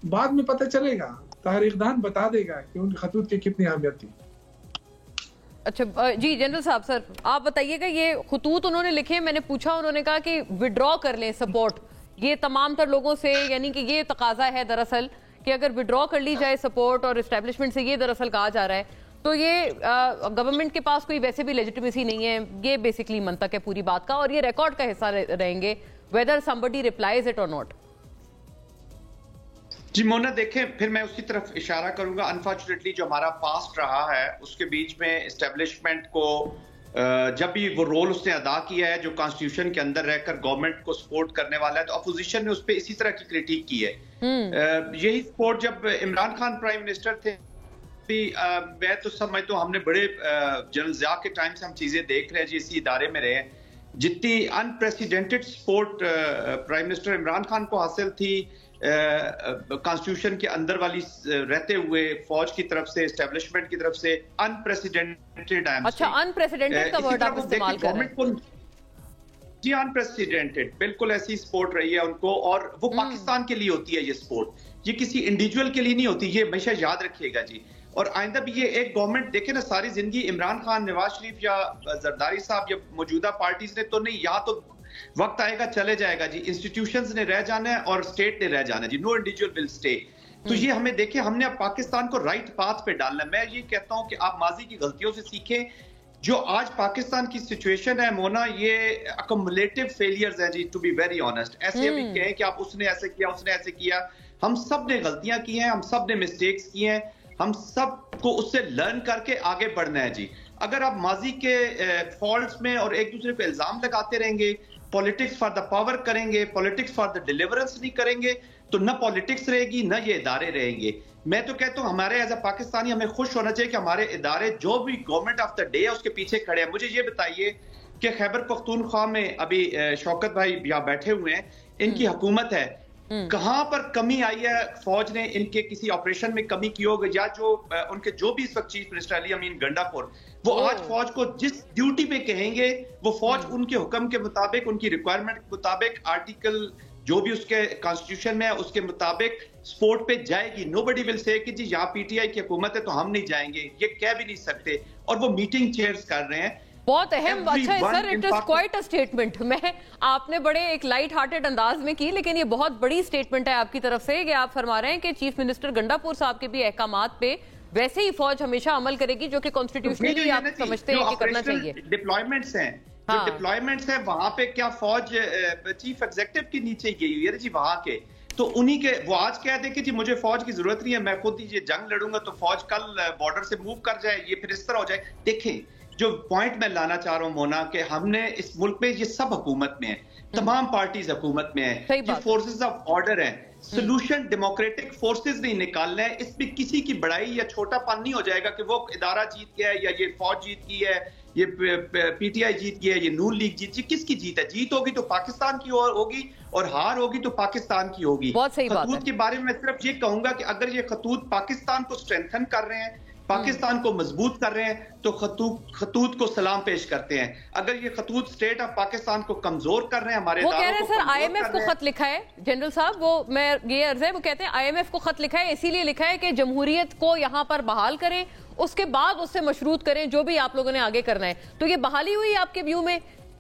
बाद में पता चलेगा, तारीखदान बता देगा कि उन खतूत की कितनी अहमियत थी। अच्छा जी, जनरल साहब, सर आप बताइएगा, ये खतूत उन्होंने लिखे, मैंने पूछा, उन्होंने कहा कि विड्रॉ कर लें सपोर्ट, ये तमाम तर लोगों से, यानी कि ये तकाजा है दरअसल कि अगर विड्रॉ कर ली जाए सपोर्ट और एस्टेब्लिशमेंट से, ये दरअसल कहा जा रहा है, तो ये गवर्नमेंट के पास कोई वैसे भी लेजिटिमेसी नहीं है, ये बेसिकली मंतक है पूरी बात का, और ये रिकॉर्ड का हिस्सा रहेंगे वेदर समबडी रिप्लाइज इट और नॉट। जी मोना, देखें, फिर मैं उसकी तरफ इशारा करूंगा। अनफॉर्चुनेटली जो हमारा पास्ट रहा है उसके बीच में एस्टेब्लिशमेंट को जब भी वो रोल उसने अदा किया है जो कॉन्स्टिट्यूशन के अंदर रहकर गवर्नमेंट को सपोर्ट करने वाला है, तो अपोजिशन ने उस पर इसी तरह की क्रिटिक की है। यही सपोर्ट जब इमरान खान प्राइम मिनिस्टर थे, मैं तो समझता हूँ हमने बड़े जनरल ज़िया के टाइम से हम चीजें देख रहे हैं, जी इसी इदारे में रहे हैं, जितनी unprecedented support prime minister Imran Khan को हासिल थी, کانسٹیٹیوشن کے اندر والی رہتے ہوئے فوج کی طرف سے اسٹیبلشمنٹ کی طرف سے انپریسیڈنٹڈ. اچھا انپریسیڈنٹڈ کا ورڈ آپ استعمال کر رہے ہیں. جی انپریسیڈنٹڈ بالکل ایسی سپورٹ رہی ہے ان کو, اور وہ پاکستان کے لیے ہوتی ہے یہ سپورٹ, یہ کسی انڈیویجول کے لیے نہیں ہوتی, یہ ہمیشہ یاد رکھیے گا جی. اور آئندہ بھی یہ ایک گورنمنٹ دیکھیں نا ساری زندگی عمران خان, نواز شریف یا زرداری صاحب یا موجودہ پارٹیز نے تو نہیں, یہاں تو وقت آئے گا چلے جائے گا جی, انسٹیٹیوشنز نے رہ جانا ہے اور اسٹیٹ نے رہ جانا ہے جی, نو انڈیویجول ول اسٹے. تو یہ ہمیں دیکھیں, ہم نے اب پاکستان کو رائٹ پاتھ پہ ڈالنا ہے. میں یہ کہتا ہوں کہ آپ ماضی کی غلطیوں سے سیکھیں. جو آج پاکستان کی سچویشن ہے مونا, یہ اکمولیٹو فیلیئرز ہیں جی, ٹو بی ویری آنیسٹ. ایسے ابھی کہیں کہ آپ اس نے ایسے کیا, اس نے ایسے کیا, ہم سب نے غلطیاں کی ہیں, ہم سب نے مسٹیکس کی ہیں, ہم سب کو اس سے لرن کر کے آگے بڑھنا ہے جی. اگر آپ ماضی کے فالٹس میں اور ایک دوسرے پہ الزام لگاتے رہیں گے, پولیٹکس فار دا پاور کریں گے, پولیٹکس فار دا ڈیلیورنس نہیں کریں گے, تو نہ پولیٹکس رہے گی نہ یہ ادارے رہیں گے. میں تو کہتا ہوں ہمارے ایز اے پاکستانی ہمیں خوش ہونا چاہیے کہ ہمارے ادارے جو بھی گورنمنٹ آف دا ڈے ہے اس کے پیچھے کھڑے ہیں. مجھے یہ بتائیے کہ خیبر پختونخوا میں ابھی شوکت بھائی یہاں بیٹھے ہوئے ہیں, ان کی حکومت ہے, کہاں پر کمی آئی ہے فوج نے ان کے کسی آپریشن میں کمی کی ہوگی, یا جو ان کے جو بھی اس وقت چیف منسٹر علی امین گنڈا پور, وہ آج فوج کو جس ڈیوٹی پہ کہیں گے وہ فوج ان کے حکم کے مطابق, ان کی ریکوائرمنٹ کے مطابق, آرٹیکل جو بھی اس کے کانسٹیٹیوشن میں ہے اس کے مطابق سپورٹ پہ جائے گی. نو بڈی ول سے کہ جی یہاں پی ٹی آئی کی حکومت ہے تو ہم نہیں جائیں گے, یہ کہہ بھی نہیں سکتے. اور وہ میٹنگ چیئرز کر رہے ہیں. بہت اہم. اچھا sir, it is quite a statement. میں آپ نے بڑے ایک لائٹ ہارٹڈ انداز میں کی, لیکن یہ بہت بڑی اسٹیٹمنٹ ہے آپ کی طرف سے کہ آپ فرما رہے ہیں کہ چیف منسٹر گنڈا پور صاحب کے بھی احکامات پہ ویسے ہی فوج ہمیشہ عمل کرے گی, جو کہ کانسٹیٹیوشنلی آپ سمجھتے ہیں کہ کرنا چاہیے. ڈپلائمنٹس ہیں, جو ڈپلائمنٹس ہیں وہاں پہ کیا فوج چیف ایگزیکٹو کے نیچے گئی ہوئی ہے جی وہاں کے, تو انہی کے وہ آج کہہ دیں کہ جی مجھے فوج کی ضرورت نہیں ہے, میں خود ہی یہ جنگ لڑوں گا, تو فوج کل بارڈر سے موو کر جائے, یہ پھر اس طرح ہو جائے. دیکھیں جو پوائنٹ میں لانا چاہ رہا ہوں مونا, کہ ہم نے اس ملک میں یہ سب حکومت میں ہیں, تمام پارٹیز حکومت میں ہیں, یہ فورسز آف آرڈر ہیں. سلوشن ڈیموکریٹک فورسز نہیں نکالنا ہے. اس میں کسی کی بڑائی یا چھوٹا پن نہیں ہو جائے گا کہ وہ ادارہ جیت گیا ہے, یا یہ فوج جیت گئی ہے, یہ پی ٹی آئی جیت گیا ہے, یہ نون لیگ جیت گئی. کس کی جیت ہے؟ جیت ہوگی تو پاکستان کی ہوگی, اور ہار ہوگی تو پاکستان کی ہوگی. خطوط کے بارے میں میں صرف یہ کہوں گا کہ اگر یہ خطوط پاکستان کو اسٹرینتھن کر رہے ہیں, پاکستان کو مضبوط کر رہے ہیں, تو خطوط کو سلام پیش کرتے ہیں. اگر یہ خطوط اسٹیٹ آف پاکستان کو کمزور کر رہے ہیں, ہمارے وہ کہہ رہے ہیں سر آئی ایم ایف کو خط لکھا ہے جنرل صاحب, وہ میں یہ عرض ہے, وہ کہتے ہیں آئی ایم ایف کو خط لکھا ہے, اسی لیے لکھا ہے کہ جمہوریت کو یہاں پر بحال کریں, اس کے بعد اس سے مشروط کریں جو بھی آپ لوگوں نے آگے کرنا ہے. تو یہ بحالی ہوئی آپ کے ویو میں؟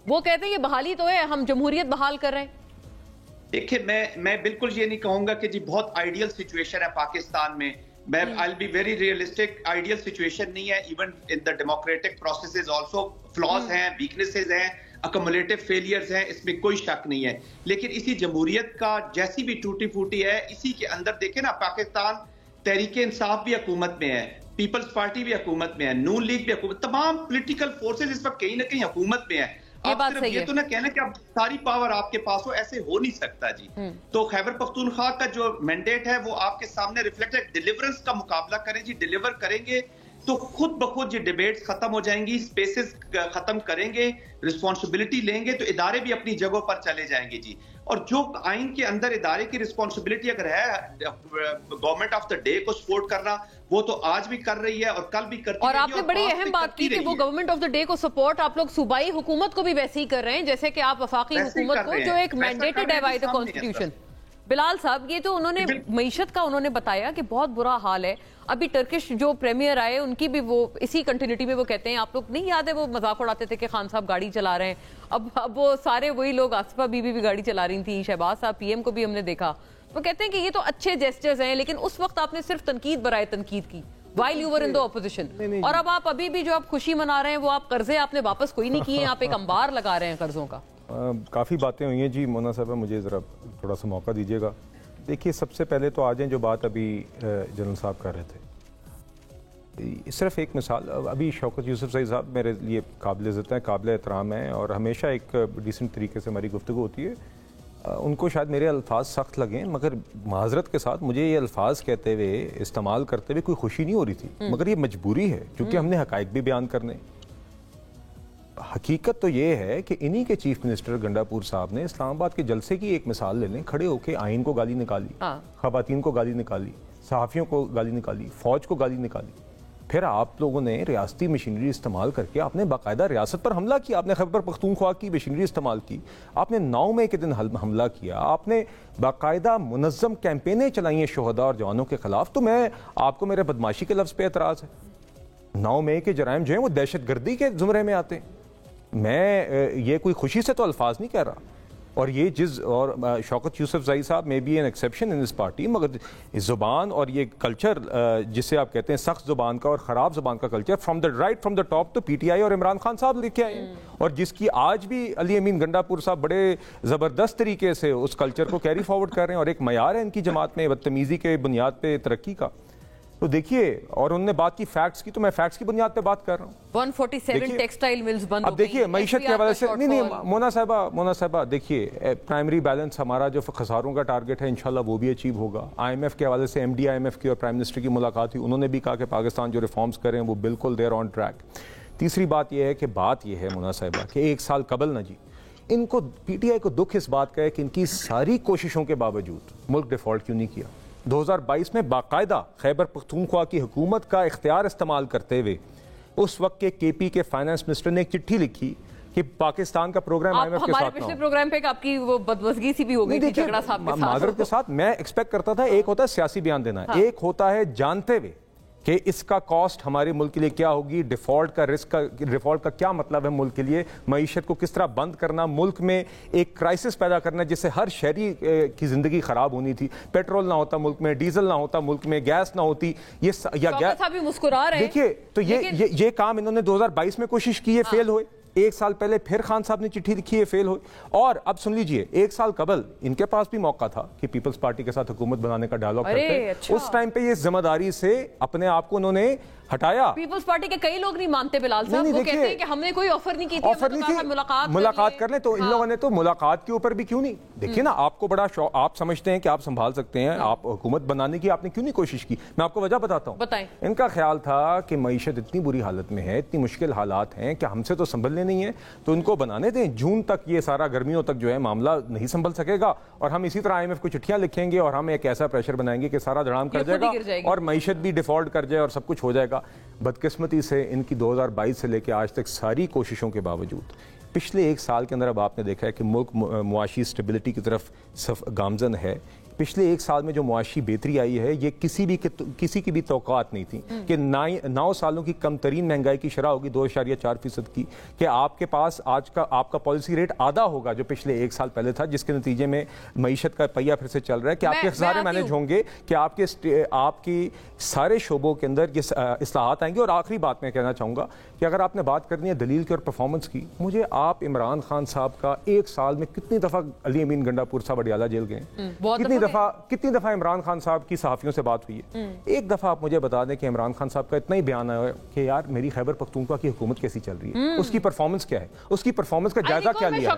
وہ کہتے ہیں یہ بحالی تو ہے, ہم جمہوریت بحال کر رہے ہیں. دیکھیں میں بالکل یہ نہیں کہوں گا کہ جی بہت آئیڈیل سچویشن ہے پاکستان میں. I'll be very realistic. Ideal situation نہیں ہے. Even in the democratic processes also flaws ہیں, weaknesses ہیں, accumulative failures ہیں, اس میں کوئی شک نہیں ہے. لیکن اسی جمہوریت کا جیسی بھی ٹوٹی پھوٹی ہے, اسی کے اندر دیکھیں نا, پاکستان تحریک انصاف بھی حکومت میں ہے, پیپلز پارٹی بھی حکومت میں ہے, نون لیگ بھی حکومت, تمام پولیٹیکل فورسز اس وقت کہیں نہ کہیں حکومت میں ہے. آپ صرف یہ تو نہ کہنا کہ اب ساری پاور آپ کے پاس ہو, ایسے ہو نہیں سکتا جی. تو خیبر پختونخوا کا جو مینڈیٹ ہے وہ آپ کے سامنے ریفلیکٹ ہے. ڈیلیورنس کا مقابلہ کریں جی, ڈیلیور کریں گے تو خود بخود یہ ڈیبیٹس ختم ہو جائیں گی, سپیسز ختم کریں گے, رسپانسبلٹی لیں گے, تو ادارے بھی اپنی جگہوں پر چلے جائیں گے جی. اور جو آئین کے اندر ادارے کی رسپانسبلٹی اگر ہے گورنمنٹ آف دا ڈے کو سپورٹ کرنا, وہ تو آج بھی کر رہی ہے اور کل بھی کرتی ہے. اور آپ نے بڑی اہم بات کی کہ وہ گورنمنٹ آف دا ڈے کو سپورٹ آپ لوگ صوبائی حکومت کو بھی ویسے ہی کر رہے ہیں جیسے کہ آپ وفاقی حکومت کو, جو ایک مینڈیٹڈ ہے بائی دا کانسٹیٹیوشن. بلال صاحب, یہ تو انہوں نے معیشت کا انہوں نے بتایا کہ بہت برا حال ہے. ابھی ٹرکش جو پریمیئر آئے ان کی بھی وہ اسی کنٹینیوٹی میں وہ کہتے ہیں, آپ لوگ نہیں یاد ہے وہ مذاق اڑاتے تھے کہ خان صاحب گاڑی چلا رہے ہیں, اب وہ سارے وہی لوگ, آصفہ بی بی بھی گاڑی چلا رہی تھی, شہباز صاحب پی ایم کو بھی ہم نے دیکھا. وہ کہتے ہیں کہ یہ تو اچھے جیسچرز ہیں, لیکن اس وقت آپ نے صرف تنقید برائے تنقید کی while you were in the opposition, اور اب آپ ابھی بھی جو آپ خوشی منا رہے ہیں وہ آپ قرضے آپ نے واپس کوئی نہیں کیے, آپ ایک انبار لگا رہے ہیں قرضوں کا. کافی باتیں ہوئی ہیں جی. مونا صاحبہ مجھے ذرا تھوڑا سا موقع دیجیے گا. دیکھیے سب سے پہلے تو آ جائیں جو بات ابھی جنرل صاحب کر رہے تھے, صرف ایک مثال. ابھی شوکت یوسف سعید صاحب میرے لیے قابل عزت ہیں, قابل احترام ہیں, اور ہمیشہ ایک ڈیسنٹ طریقے سے ہماری گفتگو ہوتی ہے. ان کو شاید میرے الفاظ سخت لگیں, مگر معذرت کے ساتھ مجھے یہ الفاظ کہتے ہوئے, استعمال کرتے ہوئے کوئی خوشی نہیں ہو رہی تھی, مگر یہ مجبوری ہے کیونکہ ہم نے حقائق بھی بیان کرنے. حقیقت تو یہ ہے کہ انہی کے چیف منسٹر گنڈاپور صاحب نے اسلام آباد کے جلسے کی ایک مثال لے لیں, کھڑے ہو کے آئین کو گالی نکالی, خواتین کو گالی نکالی, صحافیوں کو گالی نکالی, فوج کو گالی نکالی. پھر آپ لوگوں نے ریاستی مشینری استعمال کر کے آپ نے باقاعدہ ریاست پر حملہ کیا, آپ نے خیبر پختونخوا کی مشینری استعمال کی, آپ نے 9 مئی کے دن حملہ کیا, آپ نے باقاعدہ منظم کیمپینیں چلائی ہیں شہداء اور جوانوں کے خلاف. تو میں آپ کو میرے بدماشی کے لفظ پہ اعتراض ہے. 9 مئی کے جرائم جو ہیں وہ دہشت گردی کے زمرے میں آتے ہیں. میں یہ کوئی خوشی سے تو الفاظ نہیں کہہ رہا, اور یہ اور شوکت یوسف زئی صاحب میں be an exception in this party, مگر زبان اور یہ کلچر جسے آپ کہتے ہیں سخت زبان کا اور خراب زبان کا کلچر فرام دا ٹاپ تو پی ٹی آئی اور عمران خان صاحب لے کے آئے ہیں, اور جس کی آج بھی علی امین گنڈاپور صاحب بڑے زبردست طریقے سے اس کلچر کو کیری فارورڈ کر رہے ہیں, اور ایک معیار ہے ان کی جماعت میں بدتمیزی کے بنیاد پہ ترقی کا. تو دیکھیے, اور انہوں نے بات کی فیکٹس کی, تو میں فیکٹس کی بنیاد پہ بات کر رہا ہوں. 147 ٹیکسٹائل ملز بند ہو گئی. اب دیکھیے معیشت کے حوالے سے نہیں مونا صاحبہ دیکھیے, پرائمری بیلنس ہمارا جو خساروں کا ٹارگٹ ہے انشاءاللہ وہ بھی اچیو ہوگا. آئی ایم ایف کے حوالے سے M D I M F کی اور پرائم منسٹر کی ملاقات ہوئی, انہوں نے بھی کہا کہ پاکستان جو ریفارمز کریں وہ بالکل دیر آن ٹریک. تیسری بات یہ ہے کہ بات یہ ہے مونا صاحبہ کہ 1 سال قبل نہ جی ان کو پی ٹی آئی کو دکھ اس بات کا ہے کہ ان کی ساری کوششوں کے باوجود ملک ڈیفالٹ کیوں نہیں کیا. 2022 میں باقاعدہ خیبر پختونخوا کی حکومت کا اختیار استعمال کرتے ہوئے اس وقت کے کے پی کے فائنانس منسٹر نے ایک چٹھی لکھی کہ پاکستان کا پروگرام آئی ایم ایف کے ساتھ ہمارے پچھلے پروگرام پہ آپ کی وہ بدمزگی سی بھی ہو گئی تھی جھگڑا صاحب کے ساتھ. معذرت کے ساتھ میں ایکسپیکٹ کرتا تھا, ایک ہوتا ہے سیاسی بیان دینا, ایک ہوتا ہے جانتے ہوئے کہ اس کا کاسٹ ہمارے ملک کے لیے کیا ہوگی, ڈیفالٹ کا رسک ڈیفالٹ کا کیا مطلب ہے ملک کے لیے, معیشت کو کس طرح بند کرنا, ملک میں ایک کرائسس پیدا کرنا جس سے ہر شہری کی زندگی خراب ہونی تھی. پیٹرول نہ ہوتا ملک میں, ڈیزل نہ ہوتا ملک میں, گیس نہ ہوتی, یہ مسکرا رہے ہیں. دیکھیے تو یہ کام انہوں نے 2022 میں کوشش کی ہے, فیل ہوئے. 1 سال پہلے پھر خان صاحب نے چٹھی لکھی ہے, فیل ہوئی. اور اب سن لیجئے, 1 سال قبل ان کے پاس بھی موقع تھا کہ پیپلز پارٹی کے ساتھ حکومت بنانے کا ڈائیلاگ کرتے. اس ٹائم پہ یہ ذمہ داری سے اپنے آپ کو انہوں نے ہٹایا. پیپلز پارٹی کے کئی لوگ نہیں مانتے بلال صاحب, وہ کہتے ہیں کہ ہم نے کوئی آفر نہیں کی تھی, ملاقات کر لیں. تو ان لوگوں نے تو ملاقات کے اوپر بھی کیوں نہیں, دیکھیں نا آپ کو بڑا شوق, آپ سمجھتے ہیں کہ آپ سنبھال سکتے ہیں, آپ حکومت بنانے کی آپ نے کیوں نہیں کوشش کی. میں آپ کو وجہ بتاتا ہوں. ان کا خیال تھا کہ معیشت اتنی بری حالت میں ہے, اتنی مشکل حالات ہیں کہ ہم سے تو سنبھلنے نہیں ہیں, تو ان کو بنانے دیں. جون تک یہ سارا گرمیوں تک جو ہے معاملہ نہیں سنبھل سکے گا, اور ہم اسی طرح آئی ایم ایف کو چٹھیاں لکھیں گے اور ہم ایک ایسا پریشر بنائیں گے کہ سارا دھڑام کر جائے گا اور معیشت بھی ڈیفالٹ کر جائے اور سب کچھ ہو جائے گا. بدقسمتی سے ان کی 2022 سے لے کے آج تک ساری کوششوں کے باوجود پچھلے 1 سال کے اندر اب آپ نے دیکھا ہے کہ ملک معاشی اسٹیبلٹی کی طرف گامزن ہے. پچھلے 1 سال میں جو معاشی بہتری آئی ہے یہ کسی کی بھی توقعات نہیں تھی کہ 9 سالوں کی کم ترین مہنگائی کی شرح ہوگی 2.4% کی, کہ آپ کے پاس آج کا آپ کا پالیسی ریٹ آدھا ہوگا جو پچھلے 1 سال پہلے تھا, جس کے نتیجے میں معیشت کا پہیہ پھر سے چل رہا ہے, کہ آپ کے خسارے مینیج ہوں گے, کہ آپ کی سارے شعبوں کے اندر یہ اصلاحات آئیں گے. اور آخری بات میں کہنا چاہوں گا کہ اگر آپ نے بات کرنی ہے دلیل کی اور پرفارمنس کی, مجھے آپ عمران خان صاحب کا 1 سال میں کتنی دفعہ علی امین گنڈاپور صاحب اڈیالہ جیل گئے ہیں, کتنی دفعہ عمران خان صاحب کی صحافیوں سے بات ہوئی ہے. ایک دفعہ آپ مجھے بتا دیں کہ عمران خان صاحب کا اتنا ہی بیان آیا کہ یار میری خیبر پختونخوا کی حکومت کیسی چل رہی ہے, اس کی پرفارمنس کیا ہے, اس کی پرفارمنس کا جائزہ کیا لیا.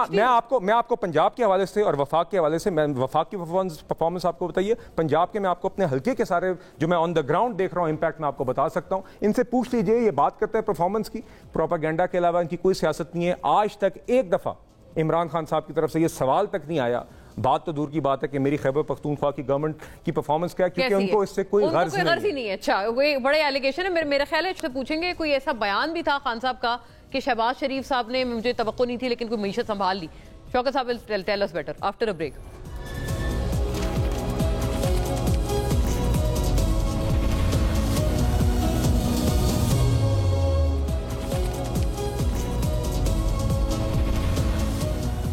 میں آپ کو پنجاب کے حوالے سے اور وفاق کے حوالے سے, میں وفاق کی پرفارمنس آپ کو بتائیے, پنجاب کے میں آپ کو اپنے حلقے کے سارے جو میں آن دا گراؤنڈ دیکھ رہا ہوں امپیکٹ میں آپ کو بتا سکتا ہوں. ان سے پوچھ لیجئے, یہ بات کرتے ہیں پرفارمنس کی, پروپیگنڈا کے علاوہ ان کی کوئی سیاست نہیں ہے. آج تک ایک دفعہ عمران خان صاحب کی طرف سے یہ سوال تک نہیں آیا, بات تو دور کی بات ہے کہ میری خیبر پختونخوا کی گورنمنٹ کی پرفارمنس کیا ہے, کیونکہ ان کو اس سے کوئی غرض ہی نہیں ہے. اچھا, وہ بڑے ایلیگیشن ہے, میرا خیال ہے اس سے پوچھیں گے کوئی ایسا بیان بھی تھا خان صاحب کا کہ شہباز شریف صاحب نے, مجھے توقع نہیں تھی لیکن کوئی معیشت سنبھال لی. شوکت صاحب will tell us better after a break.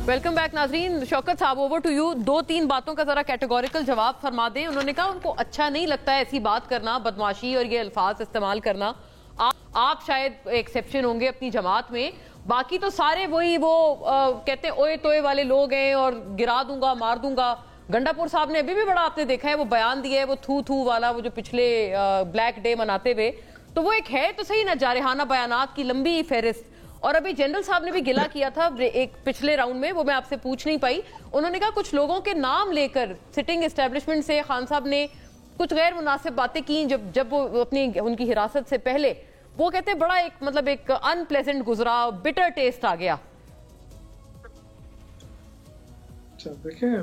Welcome back ناظرین. شوکت صاحب اوور ٹو یو. 2-3 باتوں کا ذرا کیٹیگوریکل جواب فرما دیں. انہوں نے کہا ان کو اچھا نہیں لگتا ہے ایسی بات کرنا, بدمعاشی اور یہ الفاظ استعمال کرنا. آپ شاید ایکسیپشن ہوں گے اپنی جماعت میں, باقی تو سارے وہی وہ کہتے ہیں اوئے توئے والے لوگ ہیں اور گرا دوں گا, مار دوں گا. گنڈاپور صاحب نے ابھی بھی بڑا آپ نے دیکھا ہے وہ بیان دیا ہے, وہ تھو والا, وہ جو پچھلے بلیک ڈے مناتے ہوئے, تو وہ ایک ہے تو صحیح نا جارحانہ بیانات کی لمبی فہرست. اور ابھی جنرل صاحب نے بھی گلہ کیا تھا ایک پچھلے راؤنڈ میں, وہ میں آپ سے پوچھ نہیں پائی. انہوں نے کہا کچھ لوگوں کے نام لے کر سٹنگ اسٹیبلشمنٹ سے خان صاحب نے کچھ غیر مناسب باتیں کی جب وہ ان کی حراست سے پہلے وہ کہتے ہیں بڑا ایک مطلب ایک انپلیزنٹ گزرا, بٹر ٹیسٹ آ گیا. اچھا دیکھیں,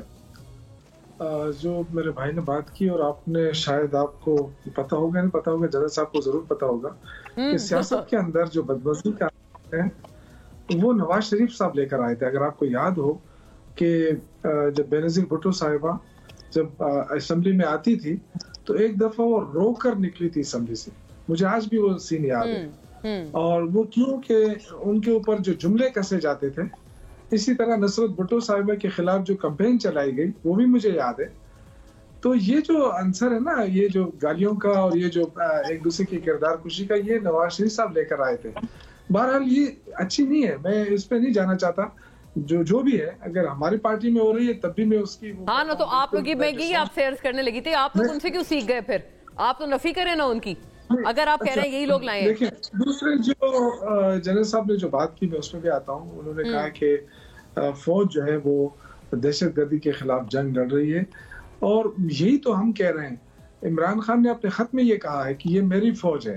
جو میرے بھائی نے بات کی اور آپ نے شاید آپ کو پتا ہوگا نہیں پتا ہوگا, جنرل صاحب کو ضرور پتا ہوگا کہ سیاست کے اندر جو بدمزگی کا ہے وہ نواز شریف صاحب لے کر آئے تھے. اگر آپ کو یاد ہو کہ جب بینظیر بھٹو صاحبہ جب اسمبلی میں آتی تھی تو ایک دفعہ وہ رو کر نکلی تھی اسمبلی سے, مجھے آج بھی وہ سین یاد ہے. اور وہ کیوں کہ ان کے اوپر جو جملے کسے جاتے تھے. اسی طرح نصرت بھٹو صاحبہ کے خلاف جو کمپین چلائی گئی وہ بھی مجھے یاد ہے. تو یہ جو عنصر ہے نا, یہ جو گالیوں کا اور یہ جو ایک دوسرے کی کردار کشی کا, یہ نواز شریف صاحب لے کر آئے تھے. بہرحال یہ اچھی نہیں ہے, میں اس پہ نہیں جانا چاہتا. جو بھی ہے اگر ہماری پارٹی میں ہو رہی ہے تب بھی میں اس کی ہاں نا, تو آپ لوگ میں گئی آپ سیئرز کرنے لگی تھی, آپ لوگ ان سے کیوں سیکھ گئے پھر؟ آپ تو نفی کریں نا ان کی, اگر آپ کہہ رہے ہیں یہی لوگ لائے ہیں. دیکھیں دوسرے جو جنرل صاحب نے جو بات کی میں اس میں بھی آتا ہوں. انہوں نے کہا کہ فوج جو ہے وہ دہشت گردی کے خلاف جنگ لڑ رہی ہے, اور یہی تو ہم کہہ رہے ہیں. عمران خان نے اپنے خط میں یہ کہا ہے کہ یہ میری فوج ہے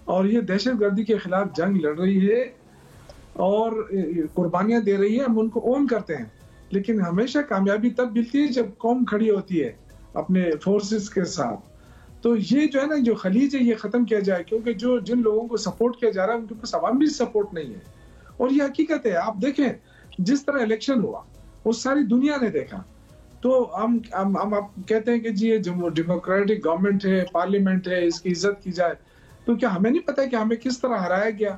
اور یہ دہشت گردی کے خلاف جنگ لڑ رہی ہے اور قربانیاں دے رہی ہے, ہم ان کو اون کرتے ہیں. لیکن ہمیشہ کامیابی تب ملتی ہے جب قوم کھڑی ہوتی ہے اپنے فورسز کے ساتھ. تو یہ جو ہے نا جو خلیج ہے یہ ختم کیا جائے, کیونکہ جن لوگوں کو سپورٹ کیا جا رہا ہے ان کے پاس عوامی سپورٹ نہیں ہے. اور یہ حقیقت ہے, آپ دیکھیں جس طرح الیکشن ہوا وہ ساری دنیا نے دیکھا. تو ہم آپ کہتے ہیں کہ جی یہ ڈیموکریٹک گورنمنٹ ہے, پارلیمنٹ ہے, اس کی عزت کی جائے. تو کیا ہمیں نہیں پتا کہ ہمیں کس طرح ہرایا گیا,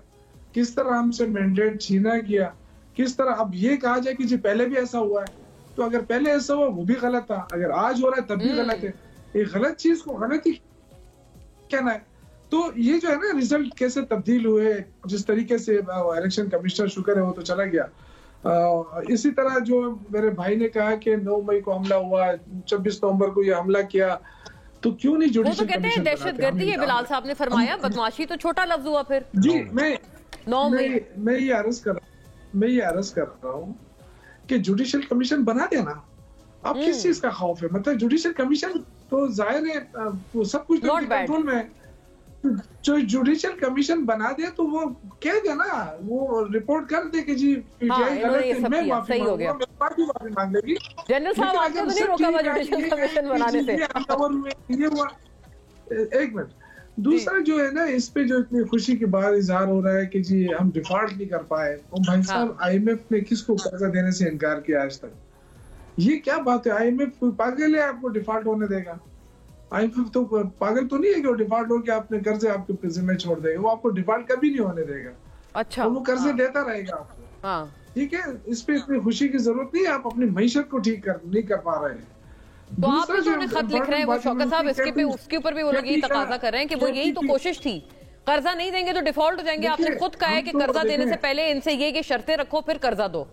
کس طرح ہم سے مینڈیٹ چھینا گیا, کس طرح. اب یہ کہا جائے کہ جی پہلے بھی ایسا ہوا ہے, تو اگر پہلے ایسا ہوا وہ بھی غلط تھا, اگر آج ہو رہا ہے تب بھی غلط ہے. ایک غلط چیز کو غلط ہی کہنا ہے. تو یہ جو ہے نا ریزلٹ کیسے تبدیل ہوئے, جس طریقے سے الیکشن کمشنر شکر ہے وہ تو چلا گیا. اسی طرح جو میرے بھائی نے کہا کہ 9 مئی کو حملہ ہوا, 26 نومبر کو یہ حملہ کیا, تو کیوں نہیں جوڈیشل کمیشن؟ وہ تو کہتے ہیں دہشت گردی ہے, بلال صاحب نے فرمایا, بدماشی تو چھوٹا لفظ ہوا پھر. جی میں یہ عرض کر رہا ہوں کہ جوڈیشل کمیشن بنا دینا. اب کس چیز کا خوف ہے؟ مطلب جوڈیشل کمیشن تو ظاہر ہے سب کچھ کنٹرول میں ہے. جو جوڈیشل کمیشن بنا دے تو وہ کہہ دے نا, وہ رپورٹ کر دے کہ جی پی ٹی آئی غلط ہے, میں معافی مانگ لے گی. جنرل صاحب آپ کو نہیں روکا ہوا جوڈیشل کمیشن بنانے سے. ایک منٹ, دوسرا جو ہے نا اس پہ جو اتنی خوشی کے بعد اظہار ہو رہا ہے کہ جی ہم ڈیفالٹ نہیں کر پائے. بھائی صاحب آئی ایم ایف نے کس کو قرضہ دینے سے انکار کیا آج تک؟ یہ کیا بات ہے؟ آئی ایم ایف کوئی پاگل ہے آپ کو ڈیفالٹ ہونے دے گا؟ آئی ایم ایف تو پاگل تو نہیں ہے کہ وہ ڈیفالٹ ہو کے آپ نے قرضے آپ کے ذمہ چھوڑ دے گا. وہ آپ کو ڈیفالٹ کبھی نہیں ہونے دے گا. اچھا, وہ قرضے دیتا رہے گا آپ کو. ٹھیک ہے, اس پہ اتنی خوشی کی ضرورت نہیں ہے. آپ اپنی معیشت کو ٹھیک نہیں کر پا رہے ہیں. تو آپ جو خط لکھ رہے ہیں وہ شوکت صاحب اس کے اوپر بھی وہ لوگ یہی تقاضا کر رہے ہیں کہ وہ یہی تو کوشش تھی, قرضہ نہیں دیں گے تو ڈیفالٹ ہو جائیں گے. آپ نے خود کہا ہے کہ قرضہ دینے سے پہلے ان سے یہ کہ شرطیں رکھو پھر قرضہ دو.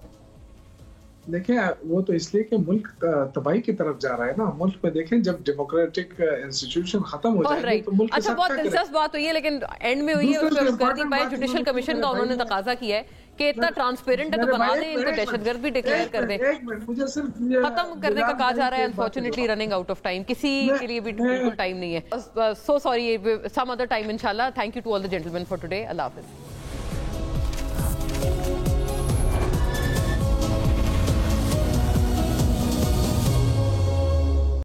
دیکھیں وہ تو اس لیے کہ ملک تباہی کی طرف جا رہا ہے نا. ملک میں دیکھیں جب ڈیموکریٹک انسٹیٹیوشن ختم ہو جائے گی تو ملک اچھا, بہت دلچسپ بات ہوئی ہے لیکن اینڈ میں ہوئی ہے, اس پہ کر نہیں پائے. جوڈیشل کمیشن کا انہوں نے تقاضا کیا ہے کہ اتنا ٹرانسپیرنٹ ہے تو بنا دیں, ان کو دہشت گرد بھی ڈکلیئر کر دیں. ختم کرنے کا کہا جا رہا ہے, unfortunately running out of time, کسی کے لیے بھی بالکل ٹائم نہیں ہے. So sorry, some other time انشاءاللہ. Thank you to all the gentleman for today. اللہ حافظ.